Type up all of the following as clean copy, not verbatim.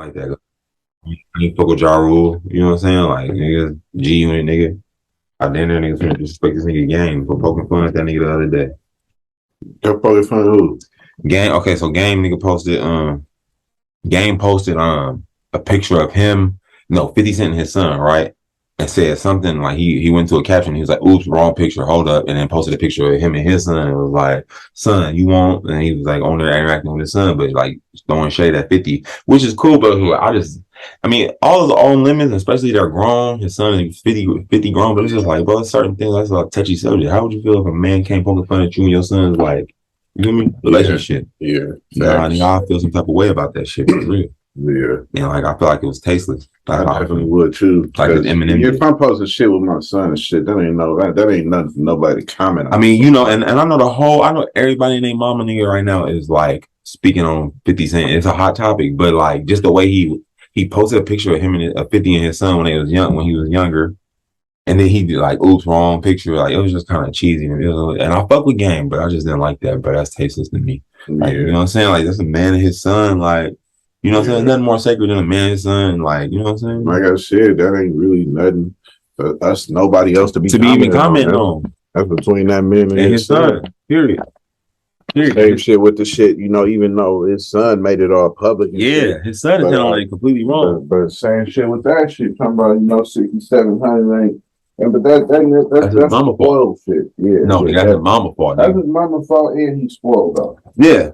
like that. You fuck with Ja Rule, you know what I'm saying? Like, nigga, G Unit, nigga. I damn near niggas finna disrespect this nigga Game for poking fun at that nigga the other day. You're poking fun at who? Game, okay, so Game nigga posted, Game posted a picture of him, 50 Cent and his son, right? And said something like he went to a caption. He was like, "Oops, wrong picture. Hold up," and then posted a picture of him and his son. It was like, "Son, you won't." And he was like on there interacting with his son, but like throwing shade at 50, which is cool. But I mean, all his own limits, especially they're grown. His son is 50 grown, but it's just like, bro, certain things that's a touchy subject. How would you feel if a man came poking fun at you and your son's like, you know what I mean, relationship? Yeah. I feel some type of way about that shit. For real. Yeah. And like I feel like it was tasteless. Like, I definitely would too. Like Eminem. If I'm posting shit with my son and shit, that ain't nothing for nobody to comment on. I mean, and I know everybody and their mama nigga right now is like speaking on 50 Cent. It's a hot topic, but like just the way he posted a picture of him and 50 and his son when he was younger. And then he did like, oops, wrong picture. Like it was just kind of cheesy. And I fuck with Game, but I just didn't like that, bro. That's tasteless to me. Like, you know what I'm saying? Like that's a man and his son, like, you know what I'm saying? There's nothing more sacred than a man and his son, like, you know what I'm saying? Like I said, that ain't really nothing for us, nobody else to even comment on. That's between that man and his son. Period. Same shit with the shit, even though his son made it all public. His son is like completely wrong. But same shit with that shit, talking about, 6,700 ain't. And but that's his mama fault. Shit. Yeah. No, that's his mama fault. That's his mama fault, and he's spoiled though. Yeah.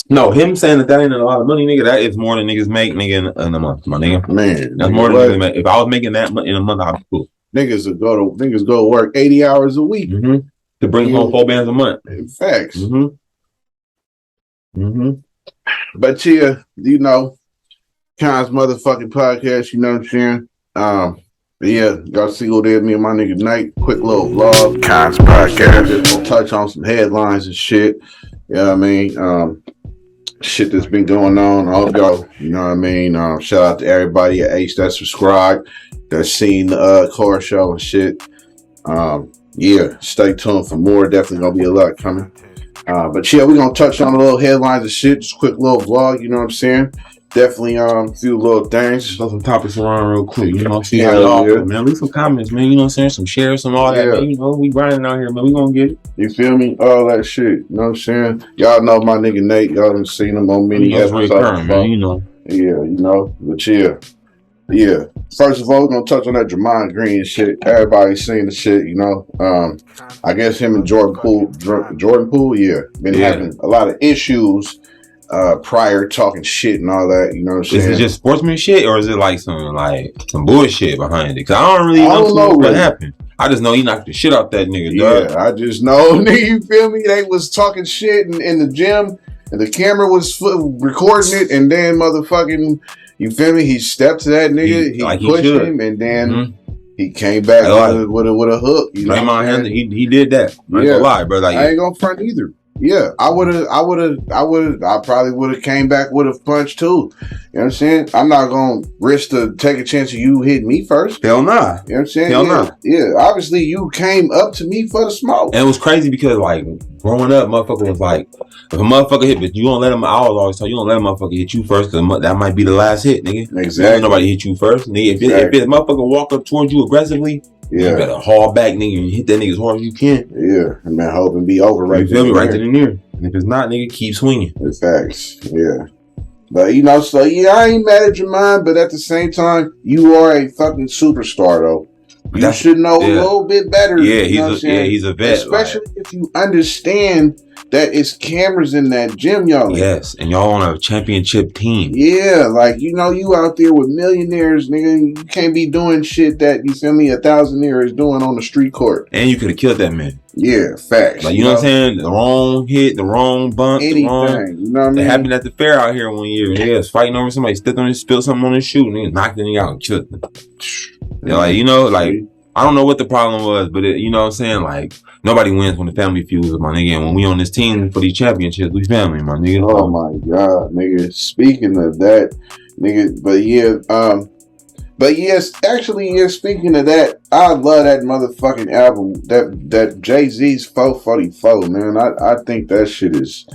No, him saying that ain't a lot of money, nigga. That is more than niggas make, nigga, in a month, my nigga. Man, that's more than niggas make. If I was making that in a month, I'd be cool. Niggas go to work 80 hours a week to bring home 4 bands a month. Facts. But yeah, Kons motherfucking podcast. You know what I'm saying? Yeah, y'all see who there, me and my nigga Nate. Quick little vlog. Kons podcast. Just gonna touch on some headlines and shit. You know what I mean? Shit that's been going on. I hope y'all, you know what I mean? Shout out to everybody at H that subscribed, that's seen the car show and shit. Yeah, stay tuned for more. Definitely gonna be a lot coming. But yeah, we're gonna touch on a little headlines and shit. Just a quick little vlog, you know what I'm saying? Definitely a few little things. Just throw some topics around real quick. You know, see how y'all feel, man. Leave some comments, man. You know what I'm saying? Some shares, some all that, man. You know, we grinding out here, man. We gonna get it. You feel me? All that shit. You know what I'm saying? Y'all know my nigga Nate. Y'all done seen him on many episodes. Man, you know. Yeah, But yeah. First of all, we're gonna touch on that Jamon Green shit. Everybody's seen the shit, I guess him and Jordan Poole, been having a lot of issues prior, talking shit and all that. You know what I'm saying? Is it just sportsman shit, or is it like some bullshit behind it? Cause I don't really know what happened. I just know he knocked the shit out that nigga. Yeah, I just know, nigga. You feel me? They was talking shit in the gym, and the camera was recording it, and then motherfucking. You feel me? He stepped to that nigga. He pushed him, and then he came back with a hook. You know, he did that. I ain't gonna lie, bro. I ain't gonna front either. Yeah, I probably would have came back with a punch too. You know what I'm saying? I'm not gonna risk to take a chance of you hitting me first. Hell nah. You know what I'm saying? Hell nah. Yeah, obviously you came up to me for the smoke. And it was crazy because like growing up, motherfucker was like, if a motherfucker hit, but you don't let him. I was always told you don't let a motherfucker hit you first, because that might be the last hit, nigga. Exactly. Nobody hit you first, nigga. If a motherfucker walk up towards you aggressively. Yeah. You better haul back, nigga, and hit that nigga as hard as you can. Yeah, and man, hope and be over right there. You feel me? Right then and there. And if it's not, nigga, keep swinging. It's facts. Yeah. But, so yeah, I ain't mad at your mind, but at the same time, you are a fucking superstar, though. You should know a little bit better. Yeah, he's a vet. Especially if you understand that it's cameras in that gym, y'all. Yes, and y'all on a championship team. Yeah, like, you out there with millionaires, nigga. You can't be doing shit that, you feel me, a thousandaire is doing on the street court. And you could have killed that man. Yeah, facts. Like, you know what I'm saying? The wrong hit, the wrong bump, anything. You know what I mean? It happened at the fair out here one year. Nigga was fighting over somebody, stepped on his, spilled something on his shoe, and nigga knocked the nigga out and killed him. Yeah, like, I don't know what the problem was, but you know what I'm saying? Like, nobody wins when the family feuds with my nigga. And when we on this team for these championships, we family, my nigga. Oh my God, nigga. Speaking of that, nigga, but yes, actually, speaking of that, I love that motherfucking album, that Jay-Z's 444, man. I think that shit is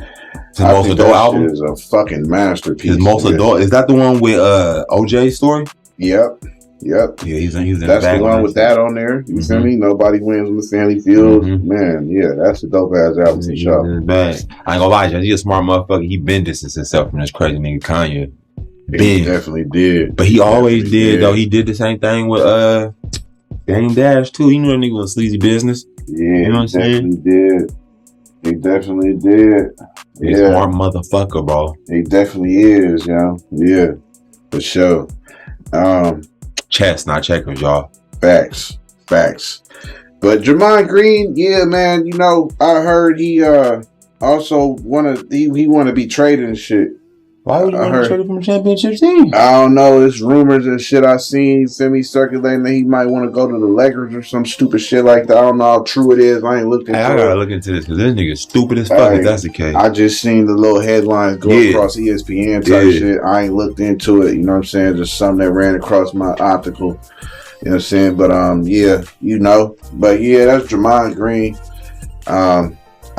His most adult album is a fucking masterpiece. His most adult, is that the one with OJ's story? Yep. Yeah, he's in that's the one with that on there. You feel me? Nobody Wins with Sandy Fields. Man, yeah, that's a dope ass album for sure. I ain't gonna lie, he's a smart motherfucker. He been distanced himself from this crazy nigga Kanye. He definitely did. But he always did though. He did the same thing with Dame Dash too. He knew that nigga was sleazy business. Yeah, you know what I'm saying? He definitely did. He's a smart motherfucker, bro. He definitely is, yo. Yeah, for sure. Chess, not checkers, y'all. Facts. But Draymond Green, yeah, man. You know, I heard he also want to be traded and shit. Why would you want to trade from a championship team? I don't know. It's rumors and shit I seen. You feel me? Circulating that he might want to go to the Lakers or some stupid shit like that. I don't know how true it is. I ain't looked into it. I gotta look into this because this nigga's stupid as fuck if that's the case. I just seen the little headlines go across ESPN type shit. I ain't looked into it. You know what I'm saying? Just something that ran across my optical. You know what I'm saying? But yeah, you know. But yeah, that's Draymond Green.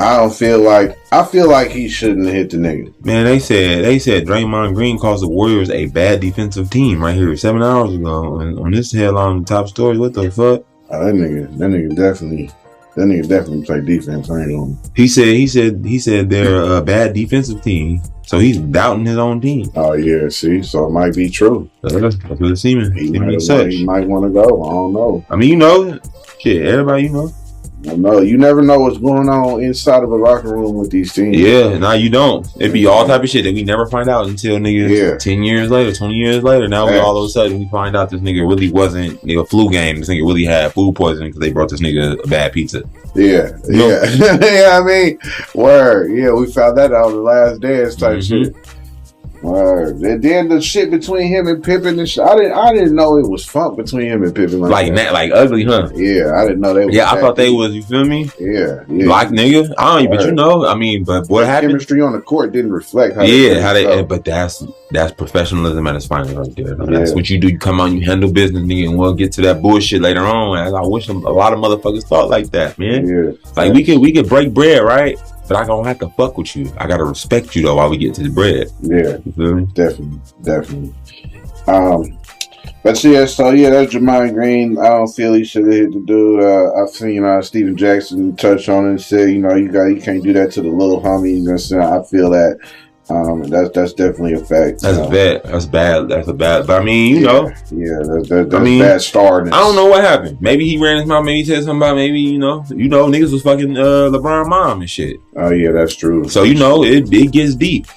I feel like he shouldn't have hit the nigga. Man, they said Draymond Green caused the Warriors a bad defensive team right here 7 hours ago on this headline top story. What the fuck? That nigga definitely play defense. I ain't gonna. He said they're a bad defensive team, so he's doubting his own team. Oh yeah, see, so it might be true. That's what it seems. He might want to go. I don't know. I mean, you know, shit, everybody, you know. No, you never know what's going on inside of a locker room with these teams. Yeah, now you don't. It'd be all type of shit that we never find out until niggas 10 years later, 20 years later. Now we all of a sudden we find out this nigga really wasn't a flu game. This nigga really had food poisoning because they brought this nigga a bad pizza. Yeah. I mean, word. Yeah, we found that out on the last dance type shit. Word. And then the shit between him and Pippen and shit. I didn't know it was funk between him and Pippen like that. Like ugly, huh? Yeah, I didn't know they was. Yeah, I thought they was. You feel me? Yeah. Like nigga, I don't. But you know, I mean, but what happened? Chemistry on the court didn't reflect how. But that's professionalism at its finest right there. That's what you do. You come on, you handle business, nigga, and we'll get to that bullshit later on. I wish a lot of motherfuckers thought like that, man. Yeah. Like we could break bread, right? But I don't have to fuck with you. I gotta respect you though while we get to the bread. Yeah, you feel me? Definitely. But yeah, so yeah, that's Draymond Green. I don't feel he should have hit the dude. I've seen Steven Jackson touch on it and say, you know, you can't do that to the little homies. And so I feel that. That's definitely a fact. That's bad. That's bad. That's a bad. But I mean, you know. Yeah, that's bad starting. I don't know what happened. Maybe he ran his mouth. Maybe he said something about maybe you know niggas was fucking LeBron mom and shit. Oh yeah, that's true. So you know it gets deep.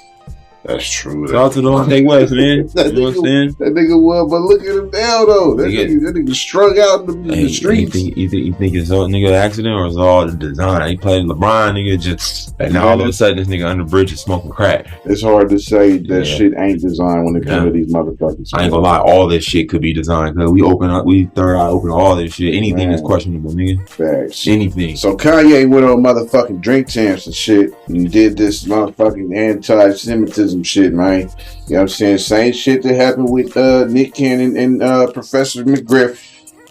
That's true. Shout out to the Dante West, man. You know what I'm saying? That nigga was, but look at him now though. That nigga strung out in the streets. You think it's all nigga accident or it's all the design? He played LeBron, nigga just and now all of a sudden this nigga under bridge is smoking crack. It's hard to say that shit ain't designed when it comes to these motherfuckers. I ain't gonna lie, all this shit could be designed because we third eye open all this shit. Anything is questionable, nigga. Facts. Anything. So Kanye went on motherfucking Drink Champs and shit and did this motherfucking anti-Semitism shit, man. You know what I'm saying? Same shit that happened with Nick Cannon and Professor McGriff.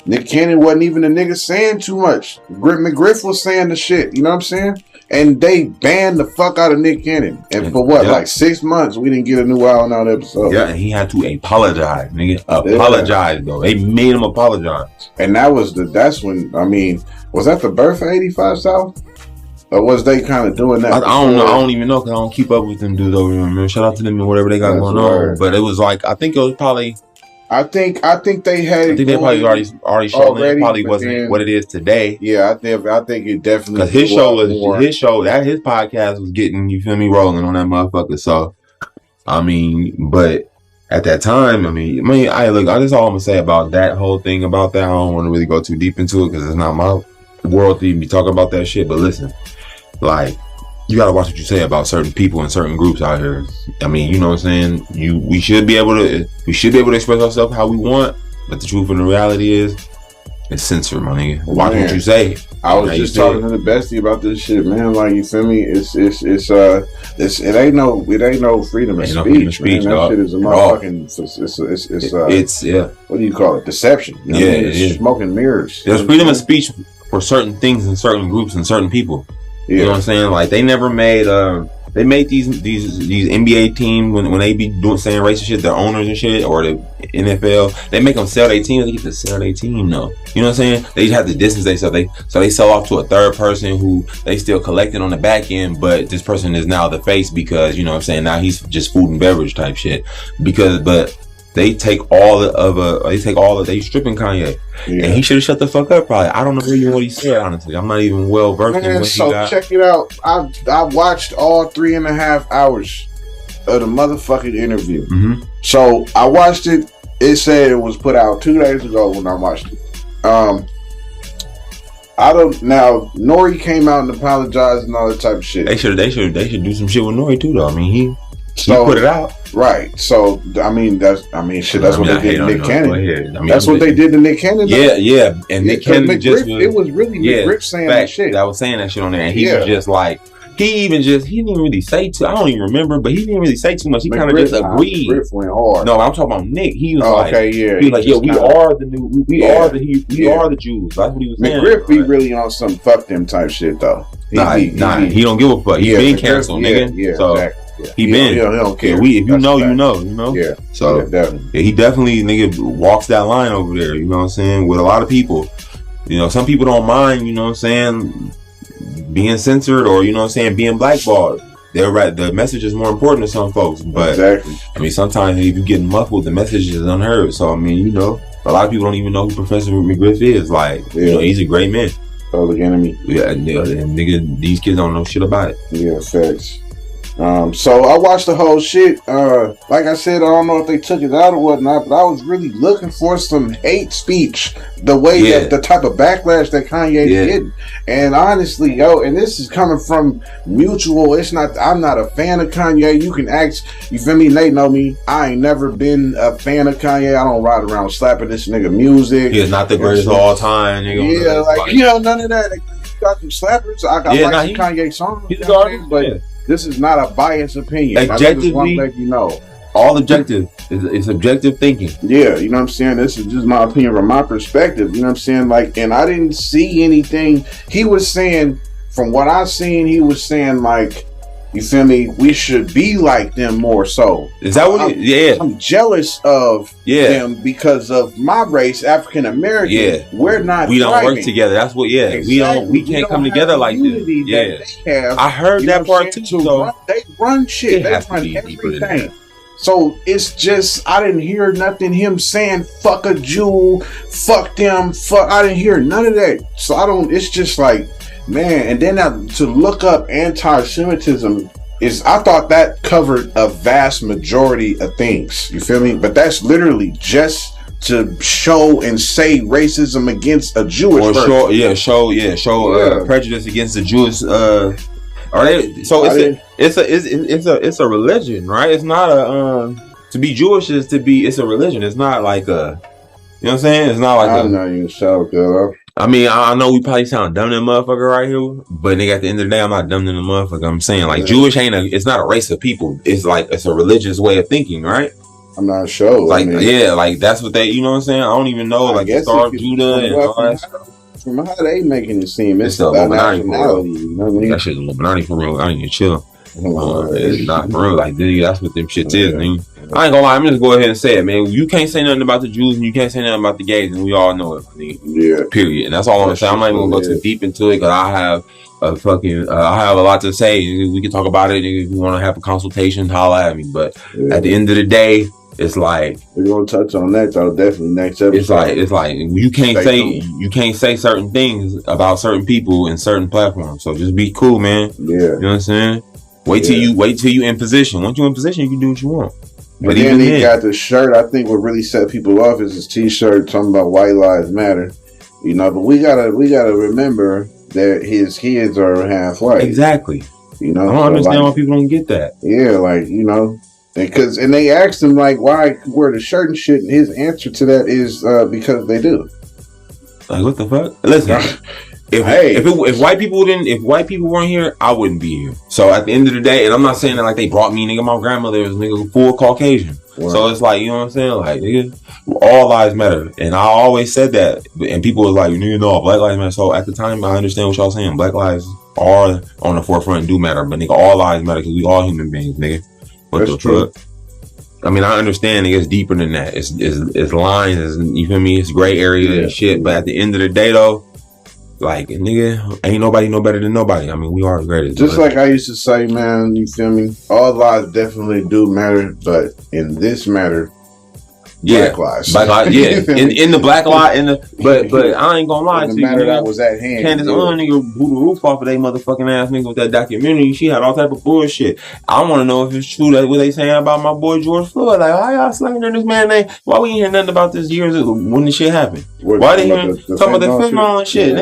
Nick Cannon wasn't even a nigga saying too much. McGriff was saying the shit, you know what I'm saying? And they banned the fuck out of Nick Cannon. And for what, like 6 months, we didn't get a new Wild 'N Out episode. Yeah, and he had to apologize, nigga. Apologize, though. They made him apologize. And that's when, I mean, was that the birth of 85 South? Or was they kind of doing that? I don't know. I don't even know because I don't keep up with them dudes over there, man. Shout out to them and whatever they got going on. But it was like, I think it was probably... I think they had. I think they probably already showed it. It probably wasn't what it is today. Yeah, I think it definitely. Because his podcast was getting, you feel me, rolling on that motherfucker. So, I mean, but at that time, that's all I'm gonna say about that whole thing. About that, I don't want to really go too deep into it because it's not my world to even be talking about that shit. But listen, like, you gotta watch what you say about certain people and certain groups out here. I mean, you know what I'm saying? We should be able to express ourselves how we want, but the truth and the reality is, it's censored, my nigga. Watch what you say. I was just talking to the bestie about this shit, man. Like, you feel me? It ain't no freedom of speech, man. That shit is a motherfucking. It's what do you call it? Deception. You know what I mean? It's smoke and mirrors. There's freedom of speech for certain things and certain groups and certain people. You know what I'm saying? Like, they never made They make these NBA teams when they be saying racist shit, their owners and shit, or the NFL, they make them sell their team. They get to sell their team though. You know what I'm saying? They just have to distance themselves. So they sell off to a third person who they still collecting on the back end, but this person is now the face because, you know what I'm saying, now he's just food and beverage type shit. But they take they stripping Kanye. Yeah. And he should have shut the fuck up probably. I don't know even what he said, honestly. I'm not even well versed in what he got. Check it out. I watched all 3.5 hours of the motherfucking interview. Mm-hmm. So I watched it. It said it was put out 2 days ago when I watched it. Nori came out and apologized and all that type of shit. They should do some shit with Nori too though. I mean he put it out. Right. So that's what they did to Nick Cannon. That's what they did to Nick Cannon. Yeah. And Nick Cannon it was really Nick Griff saying that shit. I was saying that shit on there, and he was just like, he didn't even really say too. I don't even remember, but he didn't really say too much. He kind of just agreed. Griff went hard. No, I'm talking about Nick. He was he was like, we are the Jews. That's what he was saying. McGriff be really on some fuck them type shit though. He don't give a fuck. He's been canceled, nigga. Yeah, so. Exactly. He don't care. If you know, you know. Yeah. So he definitely nigga walks that line over there. You know what I'm saying? With a lot of people, you know, some people don't mind. You know what I'm saying? Being censored or you know what I'm saying, being blackballed. They're right. The message is more important to some folks. But I mean, sometimes if you get muffled, the message is unheard. So I mean, you know, a lot of people don't even know who Professor McGriff is. Like, you know, he's a great man. Public enemy. Yeah, nigga, these kids don't know shit about it. Yeah, facts. So I watched the whole shit. Like I said, I don't know if they took it out or whatnot, but I was really looking for some hate speech. The way that the type of backlash that Kanye did, and honestly, and this is coming from mutual. It's not. I'm not a fan of Kanye. You can ask. You feel me? They know me. I ain't never been a fan of Kanye. I don't ride around slapping this nigga music. He is not the greatest of all time. Nigga. Yeah, like you know, none of that. Got some slappers. I like some Kanye songs. He's garbage, but. This is not a biased opinion. Objectively, I just want to let you know. All objective. It's objective thinking. Yeah, you know what I'm saying? This is just my opinion from my perspective. You know what I'm saying? Like, and I didn't see anything. He was saying, from what I've seen, he was saying, like, you feel me? We should be like them more so. Is that what I'm jealous of them because of my race, African American. Yeah. We don't work together. That's what exactly. We can't come together like this. Yeah. I heard that part too. So they run shit. They run everything. So it's just I didn't hear nothing him saying fuck a Jew, fuck them, I didn't hear none of that. So it's just like, man, and then to look up anti-Semitism I thought that covered a vast majority of things. You feel me? But that's literally just to show and say racism against a Jewish person. Show prejudice against the Jewish. It's a religion, right? It's not to be Jewish it's a religion. It's not like you know what I'm saying? It's not like I'm not even sure, girl. I mean, I know we probably sound dumb to the motherfucker right here, but nigga, at the end of the day, I'm not dumb to the motherfucker. I'm saying, like, Jewish it's not a race of people. It's like, it's a religious way of thinking, right? I'm not sure. Like, like, that's what you know what I'm saying? I don't even know, like, the Star of Judah and all that. From how they making it seem, it's the Illuminati for real. You know what I mean? That shit's Illuminati for real. I need to chill. It's not for real. Like, dude, that's what them shits is, nigga. I ain't gonna lie, I'm just go ahead and say it, man. You can't say nothing about the Jews and you can't say nothing about the gays, and we all know it, nigga. Yeah. Period. And that's all I'm gonna say. I'm not even gonna go too deep into it because I have a lot to say. We can talk about it. If you want to have a consultation, holla at me. But at the end of the day, it's like we're gonna touch on that though. Definitely next episode. It's like you can't say certain things about certain people in certain platforms. So just be cool, man. Yeah. You know what I'm saying? Wait till you in position. Once you're in position, you can do what you want. But then he got the shirt. I think what really set people off is his T-shirt talking about white lives matter. You know, but we gotta remember that his kids are half white. Exactly. You know, I don't understand why people don't get that. Yeah, like, you know, and they asked him like why wear the shirt and shit, and his answer to that is because they do. Like, what the fuck? Listen. If white people weren't here, I wouldn't be here. So at the end of the day, and I'm not saying that like they brought me, nigga. My grandmother was nigga full Caucasian. Wow. So it's like, you know what I'm saying? Like, nigga, all lives matter. And I always said that. And people was like, you know, Black lives matter. So at the time, I understand what y'all saying. Black lives are on the forefront and do matter. But nigga, all lives matter because we all human beings, nigga. What the truck? I mean, I understand it's deeper than that. It's lines, you feel me? It's gray area and shit. But at the end of the day, though, like, nigga, ain't nobody no better than nobody. I mean, we are the greatest. Just like I used to say, man, you feel me? All lives definitely do matter, but in this matter, Black lives. Black lives, yeah. in the black lie, but I ain't gonna lie to you. Matter that was at hand. Candace Owens, nigga, blew the roof off of they motherfucking ass nigga with that documentary. She had all type of bullshit. I want to know if it's true that what they saying about my boy George Floyd. Like, why y'all slandering this man name? Why we ain't hear nothing about this years ago when this shit happened? Why they talking about the fentanyl and shit?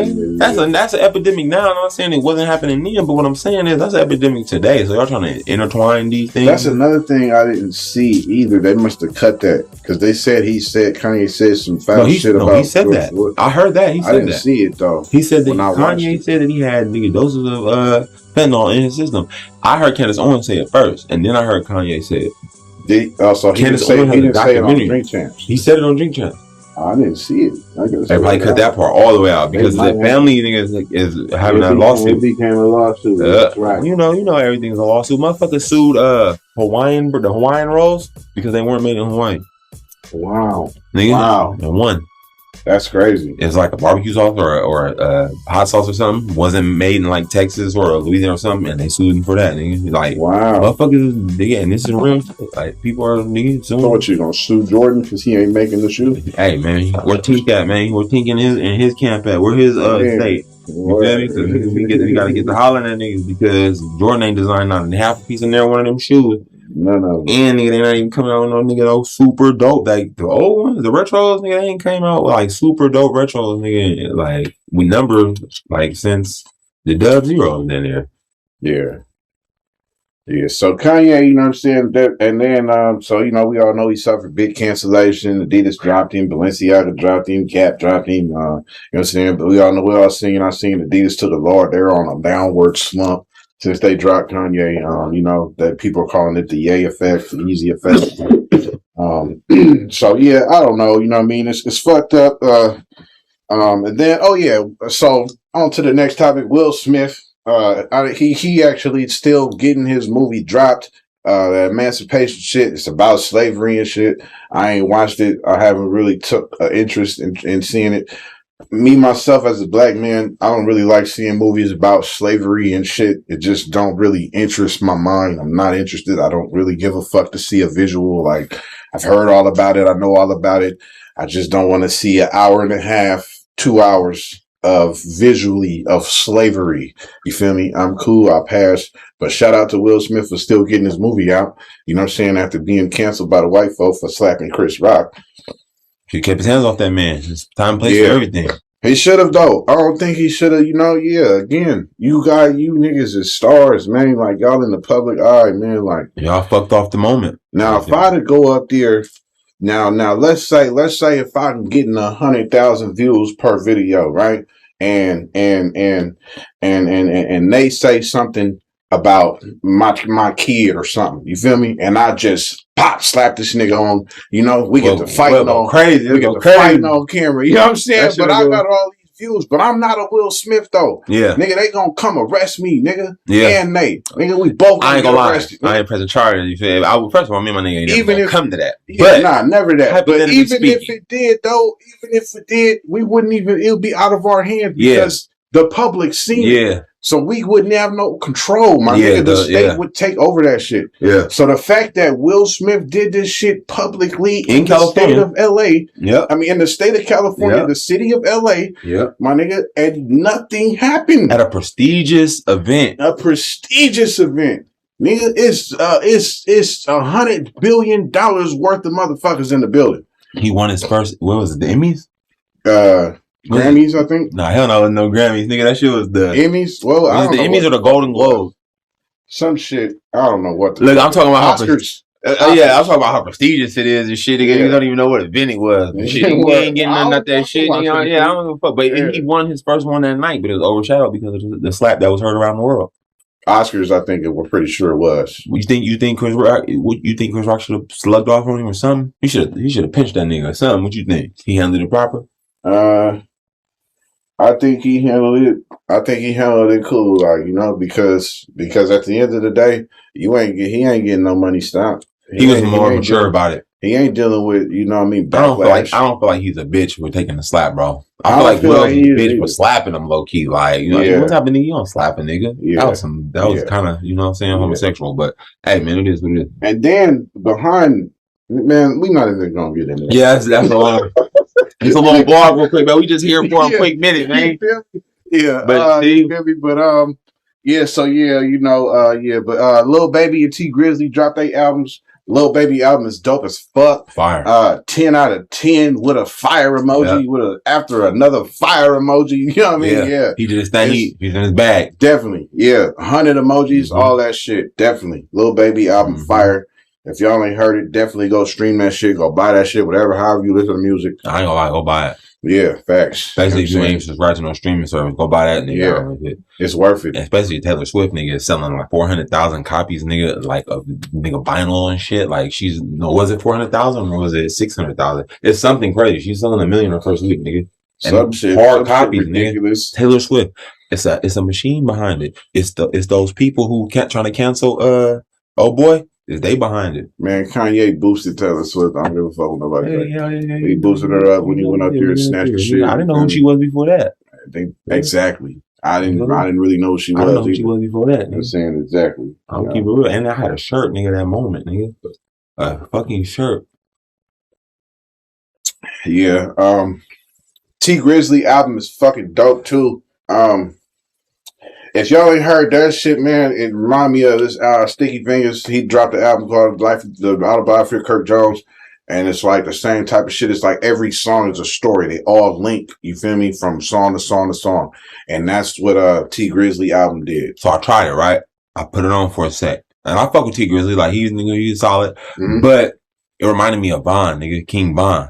That's an epidemic now. I'm not saying it wasn't happening then, but what I'm saying is that's an epidemic today. So y'all trying to intertwine these things. That's another thing I didn't see either. They must have cut that because Kanye said some foul shit about. He said that. I heard that. He said that. I didn't see it though. He said that Kanye said that he had nigga doses of fentanyl in his system. I heard Candace Owens say it first, and then I heard Kanye say it. So he didn't say it on Drink Champs. He said it on Drink Champs. I didn't see it. They probably cut that part all the way out because the family is having that lawsuit. It became a lawsuit. That's right. You know, everything's a lawsuit. Motherfuckers sued the Hawaiian rolls because they weren't made in Hawaii. Wow. Nigga, wow. And won. That's crazy. It's like a barbecue sauce or a hot sauce or something wasn't made in like Texas or Louisiana or something, and they sued them for that. Nigga, like, wow, motherfuckers, nigga, and this is real. Like, people are nigga suing. So what, you gonna sue Jordan because he ain't making the shoe? Hey man, where Tink at, man? Where Tink in his camp at? Where his state? You feel me? So we gotta get the hollering at niggas because Jordan ain't designed not half a piece in there one of them shoes. None of them. And nigga, they not even coming out with no nigga those super dope. Like the old ones, the retros, nigga, they ain't came out with like super dope retros, nigga. Like we number like since the Dub Zero was in there. Yeah. Yeah. So Kanye, you know what I'm saying? And then so you know, we all know he suffered big cancellation. Adidas dropped him, Balenciaga dropped him, Gap dropped him, you know what I'm saying? But we all seen Adidas to the Lord. They're on a downward slump. Since they dropped Kanye, you know, that people are calling it the Ye effect, the Yeezy effect. So yeah, I don't know, you know what I mean? It's fucked up. And then, so on to the next topic, Will Smith. He actually still getting his movie dropped. The emancipation shit. It's about slavery and shit. I ain't watched it. I haven't really took interest in seeing it. Me, myself, as a black man, I don't really like seeing movies about slavery and shit. It just don't really interest my mind. I'm not interested. I don't really give a fuck to see a visual. Like, I've heard all about it. I know all about it. I just don't want to see an hour and a half, 2 hours of visually of slavery. You feel me? I'm cool. I'll pass. But shout out to Will Smith for still getting his movie out. You know what I'm saying? After being canceled by the white folk for slapping Chris Rock. He kept his hands off that man. It's time and place for everything. He should have, though. I don't think he should have, again, you niggas is stars, man. Like, y'all in the public eye, man. Like, y'all fucked off the moment. Now, if I to go up there, now, let's say if I'm getting 100,000 views per video, right? And they say something about my kid or something, you feel me? And I just slap this nigga on, we get to fighting on crazy. We get to fighting on camera, you know what I'm saying? But I got all these views, but I'm not a Will Smith though. Yeah. Nigga, they gonna come arrest me, nigga. Yeah. And they. Nigga, we both I ain't gonna lie. I ain't pressing charges, you feel me? First of all, me and my nigga ain't even never come to that. Yeah, but never that. But even if it did, we wouldn't even, it would be out of our hands because the public seen it. So we wouldn't have no control, my nigga. The state would take over that shit. Yeah. So the fact that Will Smith did this shit publicly in the state of LA, in the state of California, the city of LA, my nigga, and nothing happened. At a prestigious event. Nigga, it's $100 billion worth of motherfuckers in the building. He won his first, what was it, the Emmys? Grammys, I think. Nah, hell no, no Grammys, nigga. That shit was the Emmys. Well, I don't know the Emmys or the Golden Globes. Some shit. I don't know what. Look, I'm talking about Oscars. Yeah, I'm talking about how prestigious it is and shit. Nigga, Yeah. you don't even know what event it was. And shit, you ain't getting nothing out that shit. Nigga. Yeah, I don't give a fuck. But he won his first one that night, but it was overshadowed because of the slap that was heard around the world. Oscars, I think we're pretty sure it was. You think Chris Rock? You think Chris Rock should have slugged off on him or something? He should have pinched that nigga or something. What you think? He handled it proper? I think he handled it. I think he handled it cool, like, you know, because at the end of the day, he ain't getting no money stopped. He was more mature about it. He ain't dealing with, you know what I mean, backlash. I don't feel like he's a bitch for taking the slap, bro. I feel like Will's a bitch for slapping him low key. Like, you know, what type of nigga you don't slap a nigga? Yeah. That was kind of, you know what I'm saying, homosexual. But hey, man, it is what it is. And then behind, man, we not even gonna get into that. Yeah, that's a long. It's a little bar real quick, man. We just here for a quick minute, man. Yeah, but yeah, so yeah, you know, but Lil Baby and T Grizzly dropped their albums. Lil Baby album is dope as fuck. Fire. 10 out of 10 with a fire emoji, after another fire emoji. You know what I mean? Yeah. He did his thing. He's in his bag. Definitely. Yeah. 100 emojis, all that shit. Definitely. Lil Baby album fire. If y'all ain't heard it, definitely go stream that shit. Go buy that shit, whatever, however you listen to music. I ain't gonna lie, go buy it. Yeah, facts. Especially if you ain't subscribed to no streaming service, go buy that, nigga. Yeah, it's worth it. And especially Taylor Swift, nigga, is selling like 400,000 copies, nigga, like of nigga vinyl and shit. Like was it 400,000 or was it 600,000? It's something crazy. She's selling 1 million her first week, nigga. And hard copies, nigga. Taylor Swift. It's a machine behind it. It's those people who trying to cancel oh boy. Is they behind it? Man, Kanye boosted Taylor Swift. I don't give a fuck with nobody. He boosted her up when he went up there and snatched the shit. I didn't know who she was before that. Exactly. I didn't really know who she was. I didn't know who she was before that. I'm saying exactly. I'll keep it real. And I had a shirt, nigga, that moment, nigga. A fucking shirt. Yeah. T Grizzly album is fucking dope too. If y'all ain't heard that shit, man, it remind me of this Sticky Fingers. He dropped the album called The Autobiography of Kirk Jones, and it's like the same type of shit. It's like every song is a story. They all link, you feel me, from song to song to song. And that's what T Grizzly album did. So I tried it, right? I put it on for a sec. And I fuck with T Grizzly, like he's solid. But it reminded me of Von, nigga, King Von.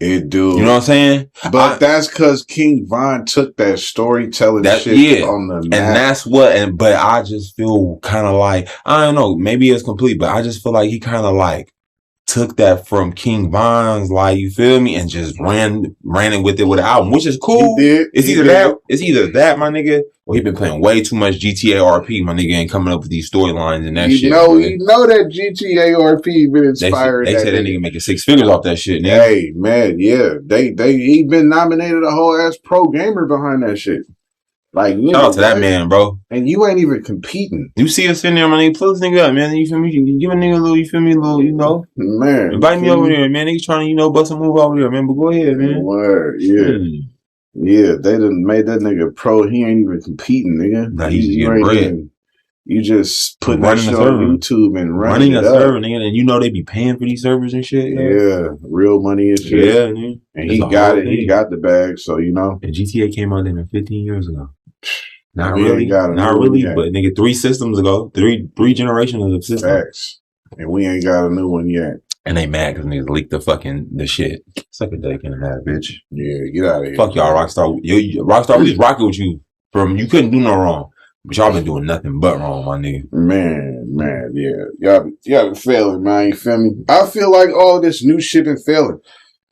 It do. You know what I'm saying? But that's because King Von took that storytelling shit on the map. And that's but I just feel kind of like, I don't know, maybe it's complete, but I just feel like he kind of like took that from King Von's, like, you feel me, and just ran it with it with the album, which is cool. He did. It's either that, my nigga, or he been playing way too much GTA RP, my nigga, ain't coming up with these storylines and that shit. You know that GTA RP been inspired. They said that nigga making 6 figures off that shit, nigga. Hey, man, yeah. He been nominated a whole ass pro gamer behind that shit. Like, shout out to that man, bro. And you ain't even competing. You see us sitting there, man. Plus, nigga up, man. You feel me? You give a nigga a little, you feel me? A little, you know. Man. Invite me over there, man. Niggas trying to, bust a move over there, man. But go ahead, man. Word, yeah. Yeah, they done made that nigga pro. He ain't even competing, nigga. Nah, he's just getting bread. You just putting that shit on YouTube and running a server, nigga. And they be paying for these servers and shit. Yeah, real money and shit. Yeah, man. And he got it. He got the bag, so, you know. And GTA came out in 15 years ago. Not really, but nigga, 3 systems ago, three generations of systems. Facts. And we ain't got a new one yet. And they mad because niggas leaked the shit. Suck a dick in the half, bitch. Yeah, get out of here. Fuck y'all, Rockstar. Rockstar, we just rocking with you. You couldn't do no wrong. But y'all been doing nothing but wrong, my nigga. Man, yeah. Y'all been failing, man. You feel me? I feel like all this new shit been failing.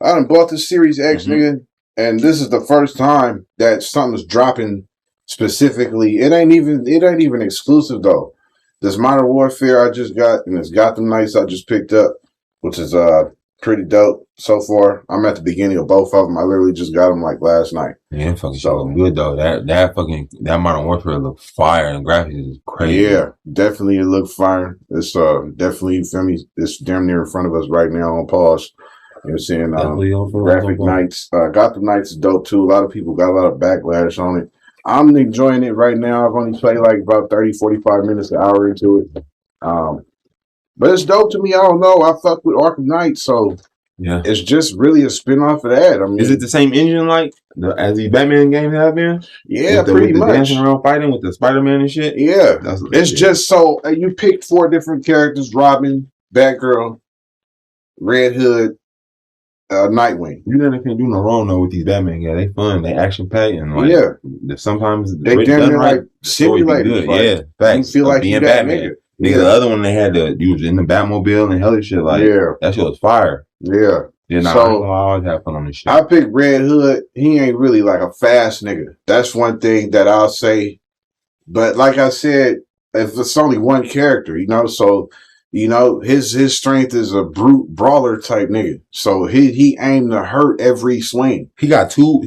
I done bought the Series X, nigga. And this is the first time that something's dropping specifically. It ain't even exclusive though. This Modern Warfare I just got, and this Gotham Knights I just picked up, which is pretty dope so far. I'm at the beginning of both of them. I literally just got them like last night. Yeah, fucking so good though. That Modern Warfare look fire and graphics is crazy. Yeah, definitely it look fire. It's definitely, you feel me? It's damn near in front of us right now on pause. You know what I'm saying? Graphic Knights, Gotham Knights is dope too. A lot of people got a lot of backlash on it. I'm enjoying it right now. I've only played like about 30, 45 minutes, an hour into it. But it's dope to me. I don't know. I fuck with Arkham Knight, so yeah, it's just really a spinoff of that. I mean, is it the same engine as the Batman games have been? Yeah, pretty much. Dancing around fighting with the Spider-Man and shit. Yeah, it's just so you picked 4 different characters: Robin, Batgirl, Red Hood, Nightwing. You never can do no wrong though with these Batman guys. They fun, they action packed, and like sometimes they written damn done near right, like the story be simulators. good. Like, Yeah, facts. you feel like being you that Batman. nigga. The other one they had you was in the Batmobile and hell shit. Like that shit was fire. Yeah. Yeah, nah, so I always have fun on this shit. I picked Red Hood. He ain't really like a fast nigga. That's one thing that I'll say. But like I said, if it's only one character, so his strength is a brute brawler type nigga. So he aimed to hurt every swing. He got two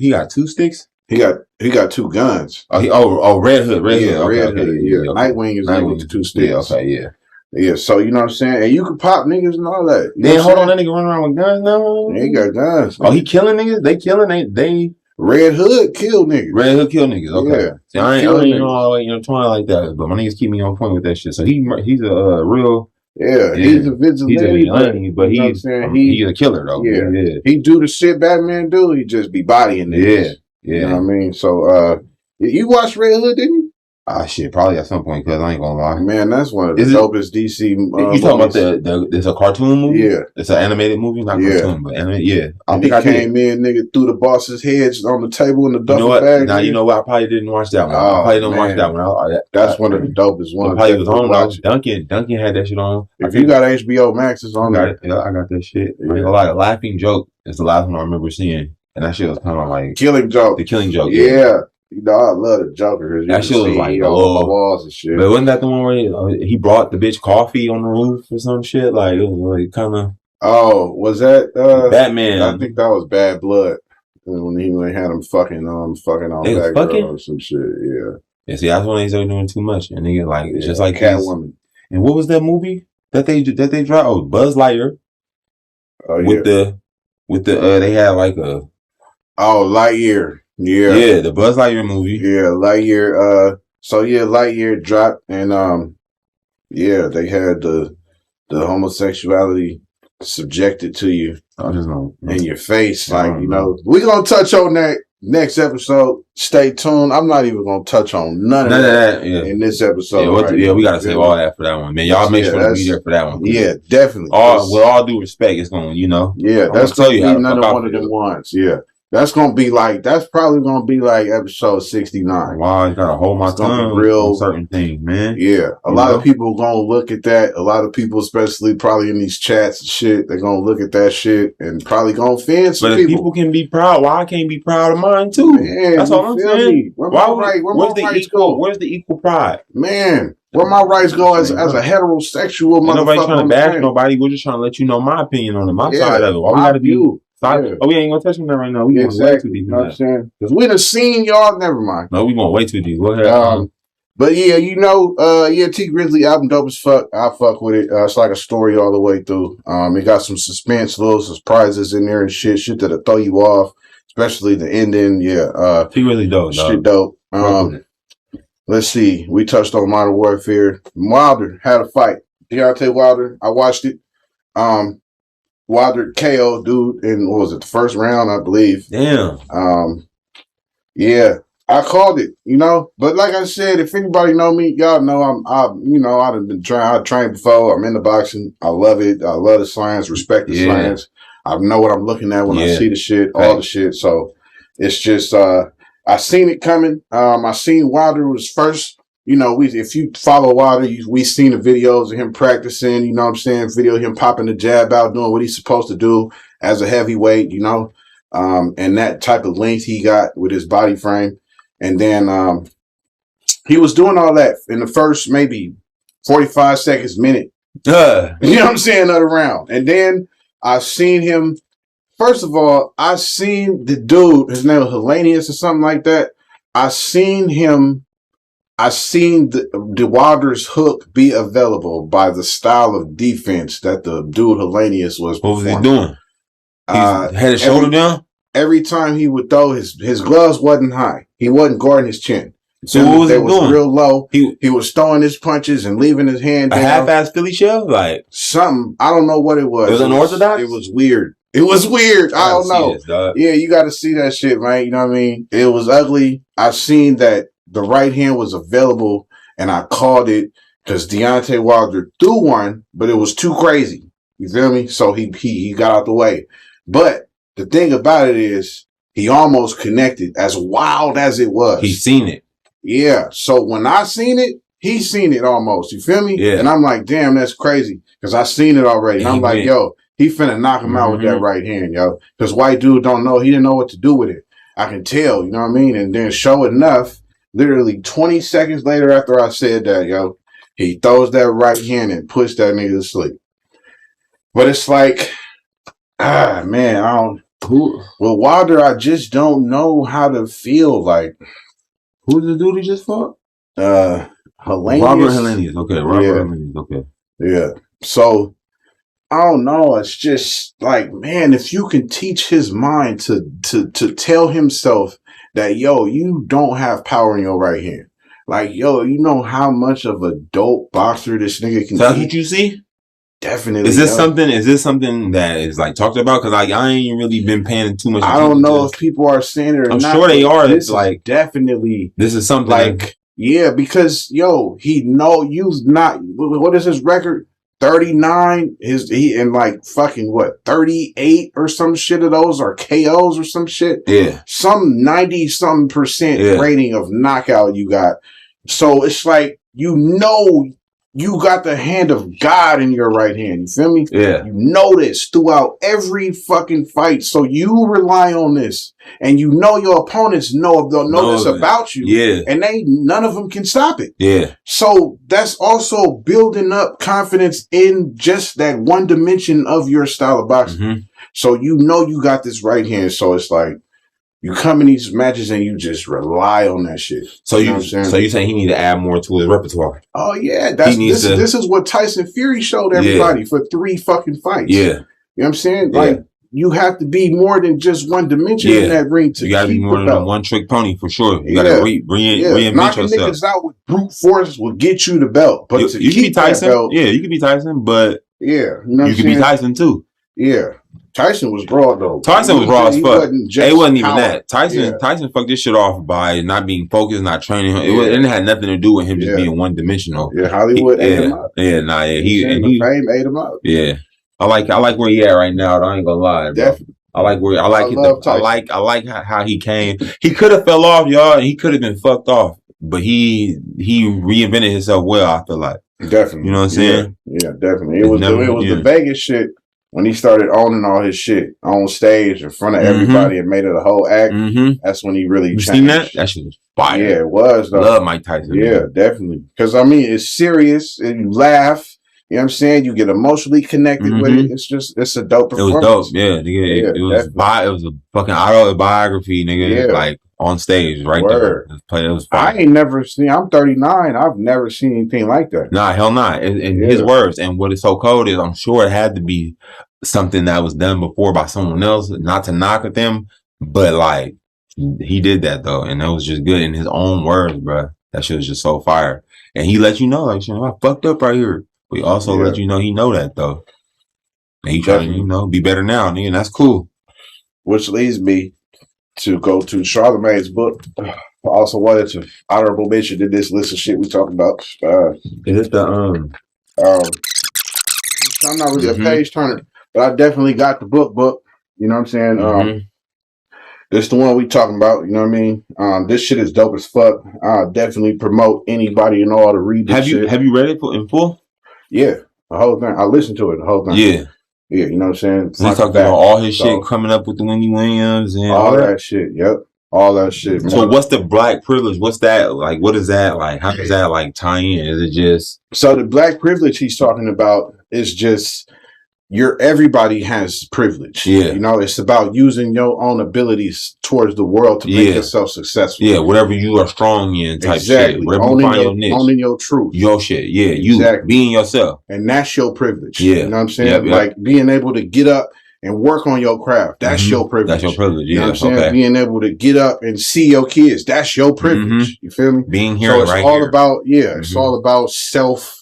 sticks. He got two guns. Red Hood, Red Hood. Red Hood. Yeah. Nightwing is like with the two sticks. Yeah, okay, yeah. Yeah, so you know what I'm saying? And you can pop niggas and all that. Then hold on, that nigga running around with guns now? He got guns. Oh, he killing niggas? They killing, they Red Hood kill niggas. Red Hood kill niggas, okay. Yeah. See, I ain't always trying like that, but my niggas keep me on point with that shit. So he's a real... Yeah, he's a vigilante. But he's a killer, though. Yeah. He do the shit Batman do, he just be bodying niggas. Yeah. You know what I mean? So, you watched Red Hood, didn't you? Ah, shit, probably at some point, because I ain't gonna lie. Man, that's one of the dopest DC you talking about it's a cartoon movie? Yeah. It's an animated movie? Not cartoon, but animated, yeah. I think I came in, nigga, threw the boss's heads on the table in the duffel bag. Now, you know what? I probably didn't watch that one. I probably didn't watch that one. That's one of the dopest ones. Probably was on, Duncan had that shit on. If you got HBO Max, it's on there. Yeah, I got that shit. Yeah. A Laughing Joke is the last one I remember seeing. And that shit was kind of like... Killing Joke. The Killing Joke. Yeah. I love the Joker. That shit was like on the walls and shit. But wasn't that the one where he brought the bitch coffee on the roof or some shit? Like it was like kind of. Oh, was that Batman? I think that was Bad Blood when he had him fucking on Batgirl or some shit. Yeah. Yeah. See, that's when they started doing too much, and nigga like it's just like Catwoman. And what was that movie that they dropped? Oh, Buzz Lightyear. Oh yeah. With the they had like a. Oh, Lightyear. Yeah. Yeah, the Buzz Lightyear movie. Yeah, Lightyear. Lightyear dropped, and they had the homosexuality subjected to you in your face. Like, we're gonna touch on that next episode. Stay tuned. I'm not even gonna touch on none of that in this episode. Yeah, we gotta save all that for that one, man. Y'all make sure to be there for that one. Yeah, definitely. With all due respect, it's gonna, Yeah, that's gonna be another one of them ones. Yeah. That's probably gonna be like episode 69. Wow, I gotta hold my tongue on certain things, man. Yeah. A lot of people gonna look at that. A lot of people, especially probably in these chats and shit, they're gonna look at that shit and probably gonna offend some people. But if people can be proud, why I can't be proud of mine too? Man, that's all I'm saying. Where's the equal pride? Man, where my rights go as a heterosexual motherfucker? Nobody's trying to bash nobody. We're just trying to let you know my opinion on it, my side of it. All we gotta do. Yeah. Oh, we ain't gonna touch on that right now. We going way too deep. You know what I'm saying? Because we done seen y'all. Never mind. No, we going way too deep. Go ahead. But yeah, T Grizzly album dope as fuck. I fuck with it. It's like a story all the way through. It got some suspense, little surprises in there and shit that'll throw you off, especially the ending. Yeah. T Grizzly dope. Shit dope. Let's see. We touched on Modern Warfare. Wilder had a fight. Deontay Wilder. I watched it. Wilder KO dude in the first round, I believe. Damn. Yeah, I called it, But like I said, if anybody know me, y'all know I've been trying. I trained before. I'm into boxing. I love it. I love the science. Respect the science. I know what I'm looking at when I see the shit, all the shit. So it's just I seen it coming. I seen Wilder was first. If you follow Wilder, we seen the videos of him practicing, you know what I'm saying? Video of him popping the jab out, doing what he's supposed to do as a heavyweight, and that type of length he got with his body frame. And then he was doing all that in the first maybe 45 seconds, minute. You know what I'm saying? Another round. And then I seen him. First of all, I seen the dude, his name was Hellenius or something like that. I seen the Wilder's hook be available by the style of defense that the dude Hellenius was performing. What was he doing? He had his shoulder down? Every time he would throw, his gloves wasn't high. He wasn't guarding his chin. So what was he doing? Real low. He was throwing his punches and leaving his hand down. A half-ass Philly shell? Like something. I don't know what it was. It was unorthodox? It was weird. I don't know. Yeah, you got to see that shit, man. You know what I mean? It was ugly. I seen that the right hand was available, and I called it. because Deontay Wilder threw one, but it was too crazy. You feel me? So he got out the way. But the thing about it is, he almost connected, as wild as it was. He seen it. Yeah. So when I seen it, he seen it almost. You feel me? Yeah. And I'm like, damn, that's crazy. Because I seen it already. And I'm like, yo, he finna knock him out with that right hand, yo. Because white dude don't know. He didn't know what to do with it. I can tell, you know what I mean? And then sure enough, literally 20 seconds later after I said that, yo, he throws that right hand and puts that nigga to sleep. But it's like, man, I don't. Well, Wilder, I just don't know how to feel like. Who's the dude he just fought? Hellenius. Robert Hellenius. Okay, Robert Hellenius. Okay. Yeah. So I don't know. It's just like, man, if you can teach his mind to tell himself that, yo, you don't have power in your right hand. Like, yo, you know how much of a dope boxer this nigga can be. That's what you see? Definitely. Is this something that is like talked about? Because like I ain't really been paying too much attention. I don't know if people are saying it or not. I'm sure they are. This like definitely. This is something like, yeah, because yo, you've not. What is his record? 39. He in like fucking what? 38 or some shit of those are KOs or some shit. Yeah. Some 90% rating of knockout you got. So it's like, you got the hand of God in your right hand. You feel me? Yeah. You know this throughout every fucking fight. So you rely on this. And you know your opponents know this about you. Yeah. And none of them can stop it. Yeah. So that's also building up confidence in just that one dimension of your style of boxing. Mm-hmm. So you know you got this right hand. So it's like, you come in these matches and you just rely on that shit. So you saying he need to add more to his repertoire? Oh yeah, this is what Tyson Fury showed everybody for 3 fucking fights. Yeah, you know what I'm saying? Like you have to be more than just one dimension in that ring. You got to be more than a one trick pony for sure. You got to reinvent knocking yourself. Niggas out with brute force will get you the belt, but you can be Tyson. You can be Tyson, but you can be Tyson too. Yeah. Tyson was raw though. Tyson was raw as fuck. It wasn't even that. Tyson fucked this shit off by not being focused, not training him. It had nothing to do with him just being one dimensional. Yeah, Hollywood ate him up. He fame ate him up. Yeah, I like where he at right now. I ain't gonna lie, bro. Definitely. I like how he came. He could have fell off, y'all. He could have been fucked off, but he reinvented himself well. I feel like definitely. You know what I'm saying? Yeah, definitely. It was the Vegas shit. When he started owning all his shit on stage in front of everybody and made it a whole act, that's when he really changed. You seen that? That shit was fire. Yeah, it was. Though. Love Mike Tyson. Yeah, man. Definitely. Because, I mean, it's serious and you laugh. You know what I'm saying? You get emotionally connected with it. It's a dope performance. It was dope. Yeah, nigga. It was a fucking autobiography, nigga. Yeah. Like on stage right there. It was fire. I ain't never seen, I'm 39. I've never seen anything like that. Nah, hell not. In his words. And what is so cold is I'm sure it had to be something that was done before by someone else, not to knock at them, but like he did that though, and that was just good in his own words, bro. That shit was just so fire, and he let you know, like, I fucked up right here. But he also let you know he know that though, and he trying to be better now, nigga. And that's cool. Which leads me to go to Charlemagne's book. I also wanted to honorable mention in this list of shit we talked about. Is it the I'm not really a page turner. But I definitely got the book. You know what I'm saying? This the one we talking about. You know what I mean? This shit is dope as fuck. I definitely promote anybody and all to read this shit. Have you read it in full? Yeah, the whole thing. I listened to it the whole thing. Yeah. Yeah, you know what I'm saying? So he talked about all his shit coming up with the Wendy Williams and all that shit. Yep. All that shit. Man. So what's the black privilege? What's that like? What is that like? How does that like tie in? Is it just so the black privilege he's talking about is just everybody has privilege. Yeah. You know, it's about using your own abilities towards the world to make yourself successful. Yeah, whatever you are strong in type shit. Whatever owning you find your niche. Owning your truth. Your shit. Yeah. You being yourself. And that's your privilege. Yeah. You know what I'm saying? Like being able to get up and work on your craft. That's your privilege. That's your privilege. Yeah. You know what I'm saying? Being able to get up and see your kids. That's your privilege. You feel me? Being here. So it's all about, it's all about self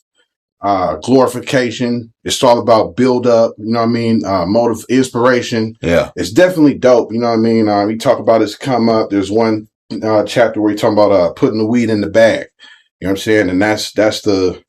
glorification. It's all about build up, you know what I mean? Motive, inspiration. Yeah. It's definitely dope, you know what I mean? We talk about his come up. There's one chapter where he talking about putting the weed in the bag. You know what I'm saying? And that's the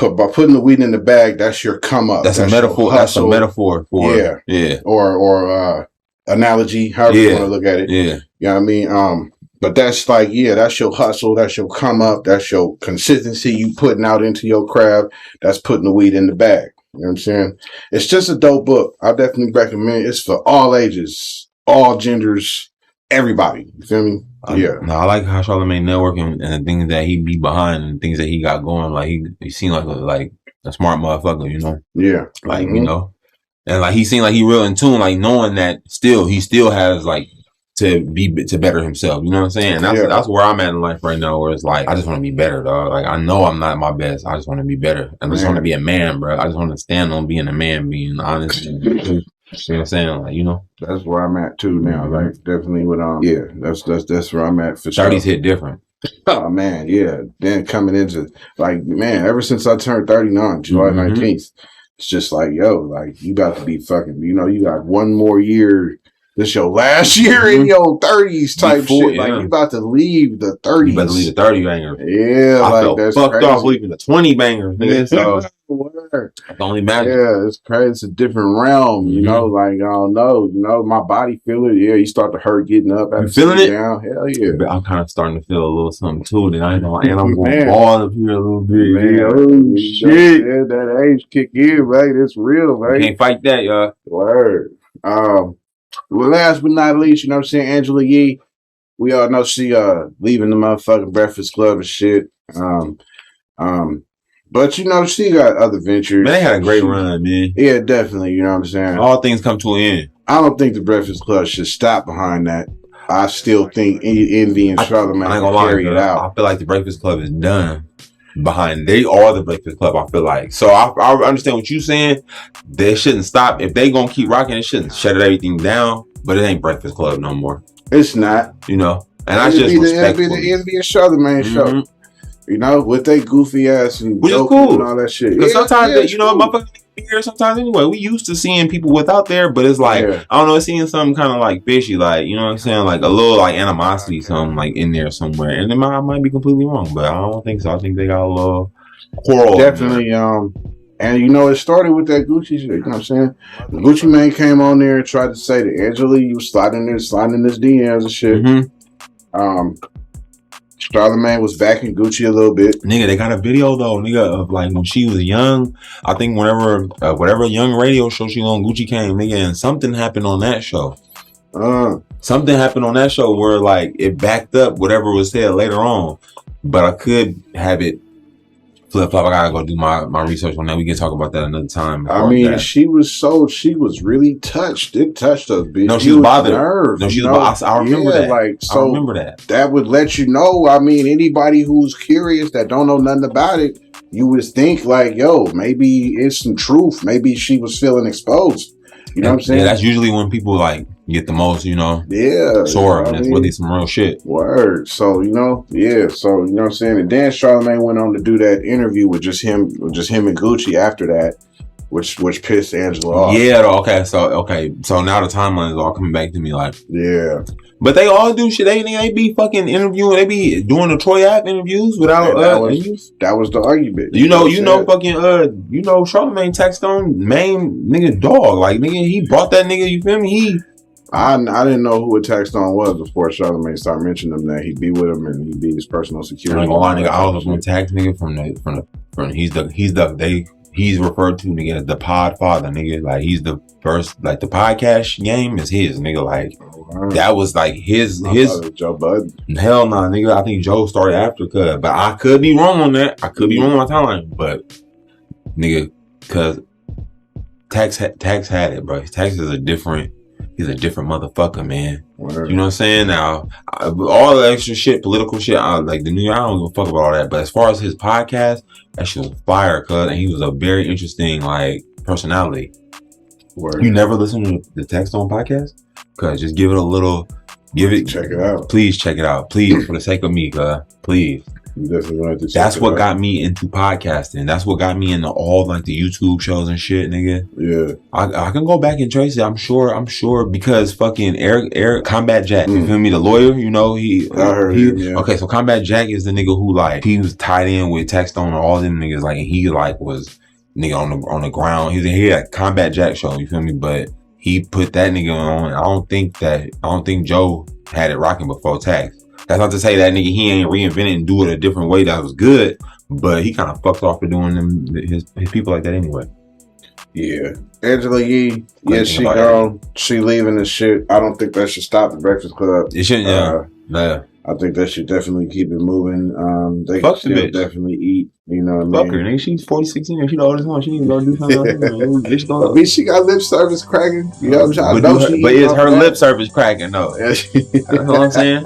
by putting the weed in the bag, that's your come up. That's a metaphor. That's a metaphor for or analogy, however you want to look at it. Yeah. You know what I mean? But that's like, that's your hustle, that's your come up, that's your consistency you putting out into your craft, that's putting the weed in the bag. You know what I'm saying? It's just a dope book. I definitely recommend it. It's for all ages, all genders, everybody. You feel me? No, I like how Charlamagne network and the things that he be behind and things that he got going. Like he seemed like a smart motherfucker, you know? Yeah. Like, you know? And like he seemed like he real in tune, like knowing that he still has like to better himself. You know what I'm saying? And that's where I'm at in life right now, where it's like I just want to be better, dog. Like I know I'm not my best. I just want to be better. I just want to be a man, bro. I just want to stand on being a man, being honest. You know what I'm saying? Like, you know. That's where I'm at too now. Like definitely with that's where I'm at for sure. 30s hit different. Oh man, yeah. Then coming into like, man, ever since I turned 39, July 19th, it's just like, yo, like you about to be fucking, you know, you got one more year. This your last year in your 30s type shit. Like you about to leave the 30s. You about to leave the 30 bangers. Yeah, I like felt that's fucked crazy. off leaving the 20 bangers, nigga. So I can only imagine. Yeah, it's crazy. It's a different realm, you know. Like I don't know, you know, my body feel it. Yeah, you start to hurt getting up. You feeling it? Down. Hell yeah. But I'm kind of starting to feel a little something too. Then I know, and I'm going ball up here a little bit. Man, oh shit! Yeah, that age kick in, right? It's real, right? Can't fight that, y'all. Word. Well, last but not least, you know what I'm saying, Angela Yee. We all know she leaving the motherfucking Breakfast Club and shit. But you know, she got other ventures. Man, they had a great run, man. Yeah, definitely. You know what I'm saying? All things come to an end. I don't think the Breakfast Club should stop behind that. I still think Envy and Charlamagne can carry it out. I feel like the Breakfast Club is done. Behind they are the Breakfast Club, I feel like. So I understand what you're saying. They shouldn't stop. If they gonna keep rocking, it shouldn't shut everything down. But it ain't Breakfast Club no more. It's not. You know? And that's just respectful. It'll be the Envy and Charlamagne show. You know, with they goofy ass and which is cool and all that shit. Because sometimes they, you know, motherfuckers be here sometimes anyway. We used to seeing people without there, but it's like I don't know, it's seeing something kind of like fishy, like, you know what I'm saying, like a little like animosity, something like in there somewhere. And I might be completely wrong, but I don't think so. I think they got a little quarrel. Definitely, and you know, it started with that Gucci shit. You know what I'm saying? The Gucci Mane came on there and tried to say that Angela, you was sliding in his DMs and shit. Charlamagne was backing Gucci a little bit. Nigga, they got a video though, nigga, of like when she was young. I think whenever whatever young radio show she on, Gucci came, nigga, and something happened on that show. Something happened on that show where like it backed up whatever was said later on. But I could have it flip flop. I gotta go do my research on that. We can talk about that another time. I mean, she was really touched. It touched us, bitch. No, she was bothered. No, she was. I remember that. Like, so I remember that. That would let you know. I mean, anybody who's curious that don't know nothing about it, you would think like, yo, maybe it's some truth. Maybe she was feeling exposed. You know what I'm saying? Yeah, that's usually when people like get the most, you know. Yeah. Sore. And it's really some real shit. Word. So, you know, so, you know what I'm saying? And then Charlamagne went on to do that interview with just him and Gucci after that, which pissed Angela off. Yeah, okay. So now the timeline is all coming back to me like. Yeah. But they all do shit. They be fucking interviewing. They be doing the Troy Ave interviews without that was the argument. You know, Charlamagne text on main nigga dog. Like nigga, he brought that nigga. You feel me? I didn't know who a text on was before Charlamagne started mentioning them that he'd be with him and he'd be his personal security. I ain't gonna lie, nigga. I was gonna text nigga from he's referred to nigga as the pod father, nigga. Like he's the first, like the podcast game is his, nigga. Like that was like his Joe Bud. Hell nah, nigga. I think Joe started after Cuz, but I could be wrong on that. I could be wrong on my timeline, but nigga, cause Tex had it, bro. Tex is he's a different motherfucker, man. Word. You know what I'm saying? Now, all the extra shit, political shit, like the New York, I don't give a fuck about all that. But as far as his podcast, that shit was fire, cuz, and he was a very interesting, like, personality. Word. You never listen to the Text on podcast? Cuz, just give it a little, check it out. Please check it out. Please, for the sake of me, cuz. Please. You definitely want to check That's it what out. got me into podcasting. That's what got me into all like the YouTube shows and shit, nigga. Yeah. I can go back and trace it. I'm sure because fucking Eric Combat Jack, you feel me? The lawyer, you know, I heard him, yeah. Okay, so Combat Jack is the nigga who like he was tied in with Textone and all them niggas, like, and he like was nigga on the ground. He had Combat Jack show, you feel me? But he put that nigga on. I don't think Joe had it rocking before Tax. That's not to say that nigga he ain't reinvented and do it a different way that was good, but he kind of fucked off for doing them his people like that anyway. Yeah. Angela Yee, yeah, she gone. She leaving and shit. I don't think that should stop the Breakfast Club. It shouldn't, yeah. I think they should definitely keep it moving. They Fuck can still definitely eat. You know what I mean? Fuck her, nigga. She's 46 years. She the oldest one. She need to go do something. I mean, she got lip service cracking. You know, but is her lip service cracking? No. That's what I'm saying.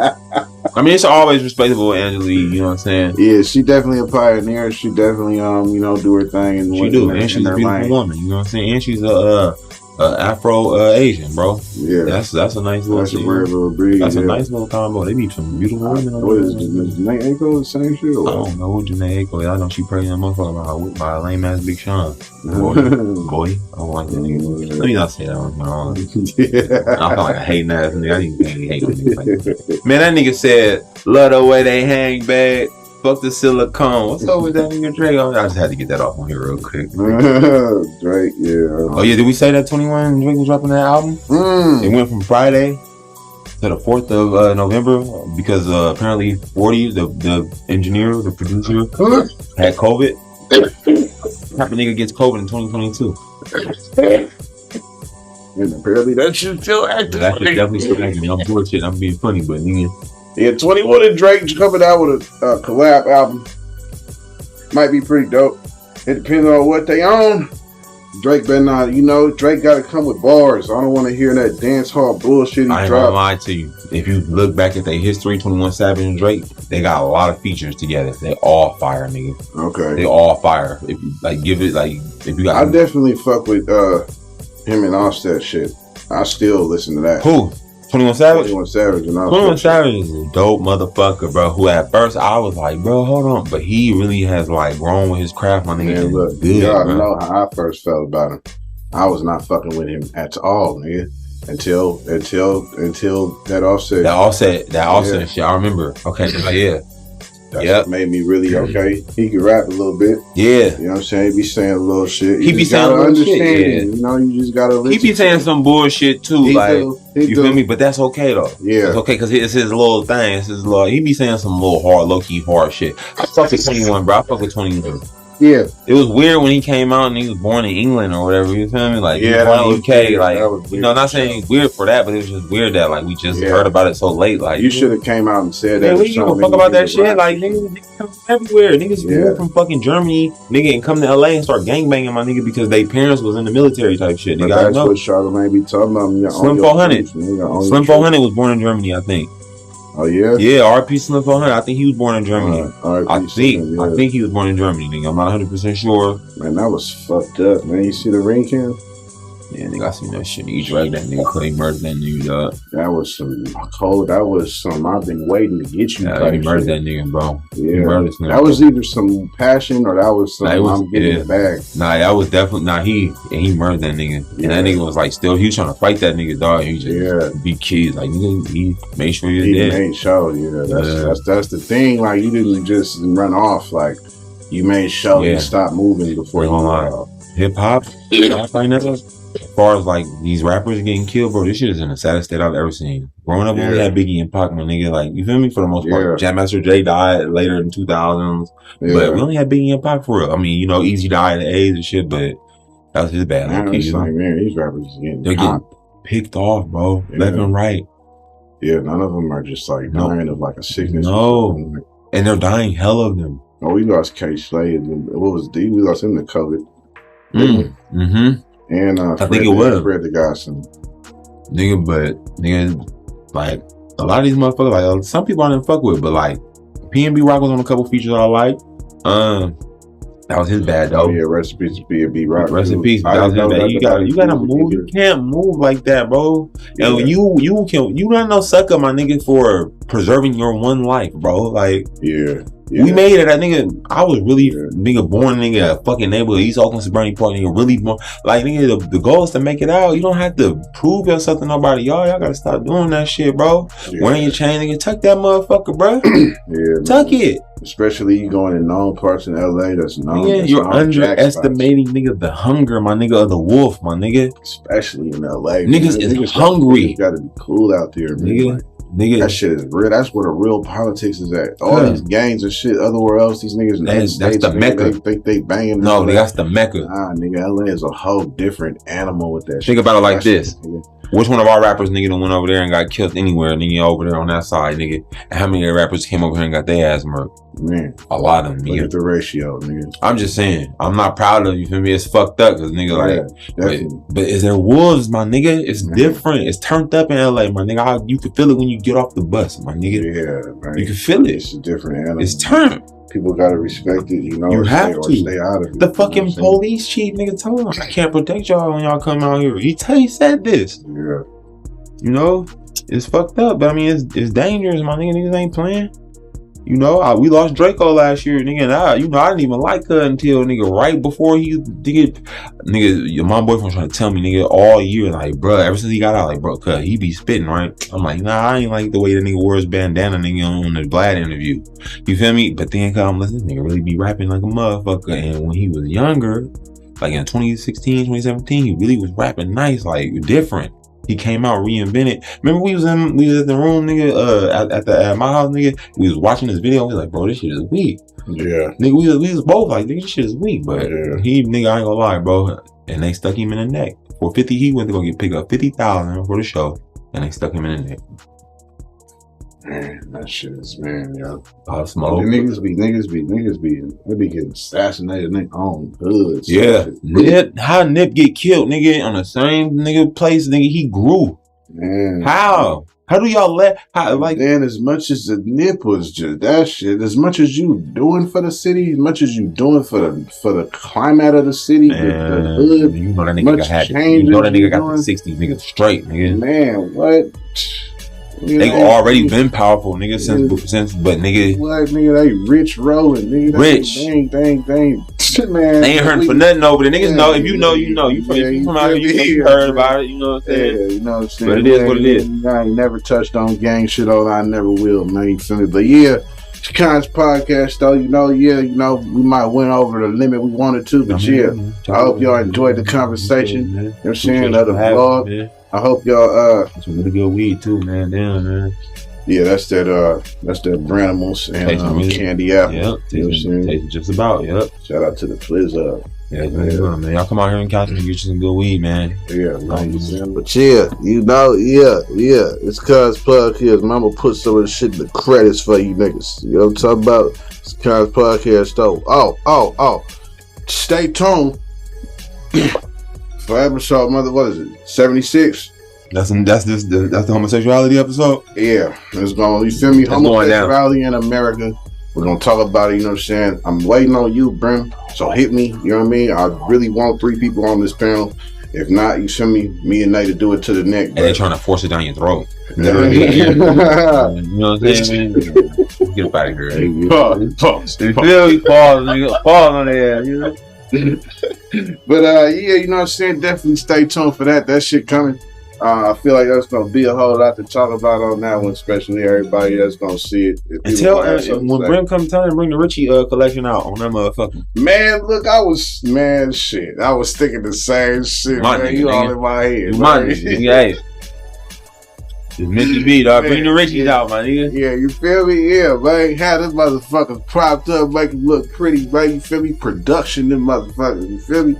I mean, it's always respectable, Angela Yee, you know what I'm saying? Yeah, she definitely a pioneer. She definitely, you know, do her thing. And she do, and she's a beautiful woman, you know what I'm saying? And she's a Afro Asian, bro. Yeah, that's a nice little. That's a weird little breed. That's a nice little combo. They need some beautiful women. What is Janae Aiko? The same shit? I don't know what Janae Aiko is. I know she pregnant motherfucker by a lame ass Big Sean. Boy, I don't like that nigga. Let me not say that one. I feel like a hating ass nigga. I didn't hate niggas like that. Man, that nigga said, "Love the way they hang back. Fuck the silicone." What's up with that nigga Drake? I just had to get that off on here real quick. Drake, yeah. Oh yeah, did we say that 21 Drake was dropping that album? It went from Friday to the 4th of November because apparently 40, the engineer, the producer, had COVID. Type of nigga gets COVID in 2022. And apparently that shit still active. That shit definitely still active. I'm bullshit. I'm being funny, but nigga. Yeah, 21 and Drake coming out with a collab album. Might be pretty dope. It depends on what they own. Drake better not, you know, Drake got to come with bars. I don't want to hear that dance hall bullshit he I ain't dropped. gonna lie to you. If you look back at their history, 21 Savage and Drake, they got a lot of features together. They all fire, nigga. Okay. They all fire. If you like, give it like if you got. I definitely fuck with him and Offset shit. I still listen to that. Who? 21 Savage? 21 Savage and Offset. 21 Savage is a dope motherfucker, bro. Who at first I was like, bro, hold on, but he really has like grown with his craft, my nigga. Man, look, good, y'all bro. know how I first felt about him. I was not fucking with him at all, nigga. Until that offset shit. I remember. Okay, like, yeah. That's what made me really okay. He can rap a little bit. Yeah. You know what I'm saying? He be saying a little shit. He be saying a little shit, yeah. You know, you just gotta listen. He be saying some bullshit too, He like do. you feel me? But that's okay though. Yeah. It's okay because it's his little thing. It's his little. He be saying some little hard, low key hard shit. I fuck with 21, bro. I fuck with 21. Yeah. It was weird when he came out and he was born in England or whatever. You feel me? Like, yeah, he was born in UK. Like, you know, not saying it's weird for that, but it was just weird that like we just heard about it so late. Like, you should have came out and said that. We give a fuck about that shit. Like, niggas come from everywhere. Niggas move from fucking Germany, nigga, and come to LA and start gangbanging my nigga because their parents was in the military type shit. Nigga, that's what Charlamagne be talking about. Slim 400. Slim 400 was born in Germany, I think. Oh yeah? Yeah, RP Slim 400. I think he was born in Germany. I think he was born in Germany, nigga. I'm not 100% sure. Man, that was fucked up, man. You see the ring cam? Yeah, nigga, I seen that shit. He dragged that nigga, Clay murdered that nigga, dog. That was some cold. That was some I've been waiting to get you. Yeah, he murdered that nigga, bro. Yeah. That was either some passion or that was some I'm getting the bag. Nah, that was definitely he murdered that nigga. And that nigga was like still he was trying to fight that nigga, dog. He just beat kids. Like nigga, he made sure he was dead. He made sure, that's the thing. Like you didn't just run off. Like you made sure you stopped moving before you went off. Hip hop right now. As far as like these rappers getting killed, bro, this shit is in the saddest state I've ever seen. Growing up, we only had Biggie and Pac, my nigga. Like, you feel me? For the most part, Jam Master Jay died later in 2000s, but we only had Biggie and Pac for real. I mean, you know, Easy died of AIDS and shit, but that was his bad. Man, it's like, man, these rappers they're getting picked off, bro, left and right. Yeah, none of them are just like dying of like a sickness. No, and they're dying hell of them. Oh, we lost K. Slade. What was D? We lost him to COVID. Mm-hmm. And I think it was Fred the Godson. Nigga, but nigga, like a lot of these motherfuckers, like some people I didn't fuck with, but like PNB Rock was on a couple features I like. That was his bad though. Oh yeah, rest in peace, PNB Rock. Rest in peace. That was his bad. You gotta move. You can't move like that, bro. And you not no sucker, my nigga, for preserving your one life, bro. Like We made it. That nigga, I was really nigga born nigga a fucking neighborhood, East Oakland, Suburban Park, nigga. Really born like nigga. The goal is to make it out. You don't have to prove yourself to nobody, y'all. Y'all gotta stop doing that shit, bro. Wearing your chain, nigga. Tuck that motherfucker, bro. Tuck it. Especially you going in known parts in LA. That's known. Yeah, you're underestimating, nigga, the hunger, my nigga, of the wolf, my nigga. Especially in LA, niggas is hungry. Niggas gotta be cool out there, nigga. Nigga, that shit is real. That's where the real politics is at. All these gangs and shit. Everywhere else, these niggas. That's the Mecca. They think they banging. No, that's the Mecca. Nah, nigga, LA is a whole different animal with that. Think about it like this. Which one of our rappers, nigga, that went over there and got killed anywhere, nigga, over there on that side, nigga? And how many rappers came over here and got their ass murked? Man, a lot of them, nigga. Look at the ratio, nigga. I'm just saying, I'm not proud of you, feel me? It's fucked up, cause nigga, but is there wolves, my nigga? It's different. It's turned up in LA, my nigga. You can feel it when you get off the bus, my nigga. Yeah, man. You can feel it. It's a different animal. It's turned. People gotta respect it, you know. You have to stay out of it. The fucking police chief, nigga, told him I can't protect y'all when y'all come out here. He said this. Yeah. You know, it's fucked up, but I mean, it's dangerous, my nigga. Niggas ain't playing. You know, we lost Draco last year, nigga. And I didn't even like her until nigga right before nigga, my boyfriend trying to tell me, nigga, all year, like, bro, ever since he got out, like, bro, cuz he be spitting, right? I'm like, nah, I ain't like the way the nigga wore his bandana, nigga, on the Vlad interview. You feel me? But then, cuz I'm listening, nigga really be rapping like a motherfucker. And when he was younger, like in 2016, 2017, he really was rapping nice, like different. He came out reinvented. Remember we was in the room, nigga, at my house, nigga. We was watching this video. We was like, bro, this shit is weak. Yeah. Nigga, we was both like, nigga, this shit is weak. But he, nigga, I ain't gonna lie, bro. And they stuck him in the neck. For 50, he went to go pick up 50,000 for the show. And they stuck him in the neck. Man, that shit is, man, yo. Smoke. Niggas be, they be getting assassinated in their own hoods. Yeah. How Nip get killed, nigga, on the same nigga place, nigga, he grew. Man. How? How do y'all then as much as the Nip was just that shit, as much as you doing for the city, as much as you doing for the climate of the city, the hood, you know that nigga got the 60 niggas straight, nigga. Man, what? They already been powerful, nigga, since, but nigga. What, nigga, they rich rolling, nigga. Rich. Dang. Shit, man. They ain't hurting for nothing, no, but the niggas know. If you know, you know. You from out here, you heard about it, you know what I'm saying? Yeah, you know what I'm saying? But it is what it is. I ain't never touched on gang shit, I never will, man. You feel me? But yeah, it's Kons podcast, though, we might went over the limit we wanted to, but I hope y'all enjoyed the conversation. You know what I'm saying? Of the vlog. I hope y'all it's really good weed too, man. Damn, man. Yeah, that's that Branimals and candy apple. Yep, tastes just about. Yep. Shout out to the Flizz. Yeah, man. Y'all come out here in California and get you some good weed, man. Yeah, but yeah, it's Kons podcast. I'm gonna put some of the shit in the credits for you niggas. You know what I'm talking about? It's Kons podcast though. Oh. Stay tuned. For episode, what is it? 76. That's the homosexuality episode. Yeah, it's going. You feel me? Homosexuality in America. We're gonna talk about it. You know what I'm saying? I'm waiting on you, Brim. So hit me. You know what I mean? I really want 3 people on this panel. If not, you feel me? Me and Nate to do it to the neck. And they're trying to force it down your throat. You know what I'm saying? Get up out of here. Pause. You feel me? Pause, nigga. Pause on the ass. You know. But you know what I'm saying? Definitely stay tuned for that. That shit coming. I feel like there's gonna be a whole lot to talk about on that one, especially everybody that's gonna see it. When Brim comes, tell him to bring the Richie collection out on that motherfucker. Man, look, I was thinking the same shit, man. You all in my head. Hey. It's meant to be, dog. Bring the Richies out, my nigga. Yeah, you feel me? Yeah, man. Had this motherfuckers propped up, make them look pretty, man. You feel me? Production, them motherfuckers. You feel me?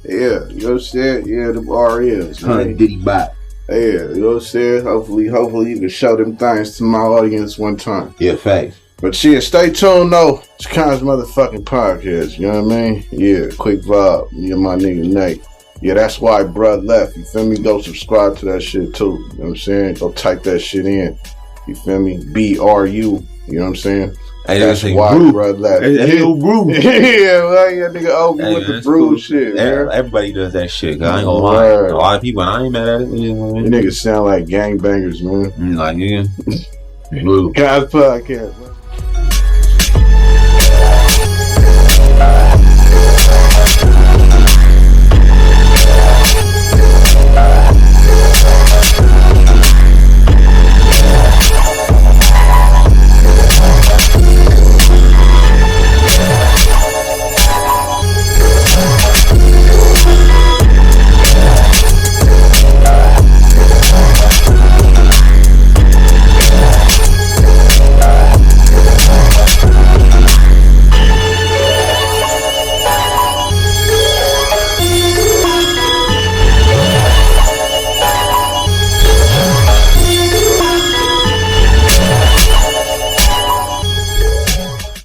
Yeah, you know what I'm saying? Yeah, them RMs, man. Diddy bot. Yeah, you know what I'm saying? Hopefully you can show them things to my audience one time. Yeah, facts. But yeah, stay tuned though. It's Kons motherfucking podcast. You know what I mean? Yeah, quick vibe. Me and my nigga Nate. Yeah, that's why bruh left. You feel me? Go subscribe to that shit too. You know what I'm saying? Go type that shit in. You feel me? BRU. You know what I'm saying? Hey, that's why bruh left. Hey, brew. Yeah, well, yeah, nigga open with the brew cool. Shit. Everybody does that shit. Cause I ain't gonna lie. A lot of people, and I ain't mad at it. You niggas sound like gangbangers, man. Like, yeah. Kons podcast, man.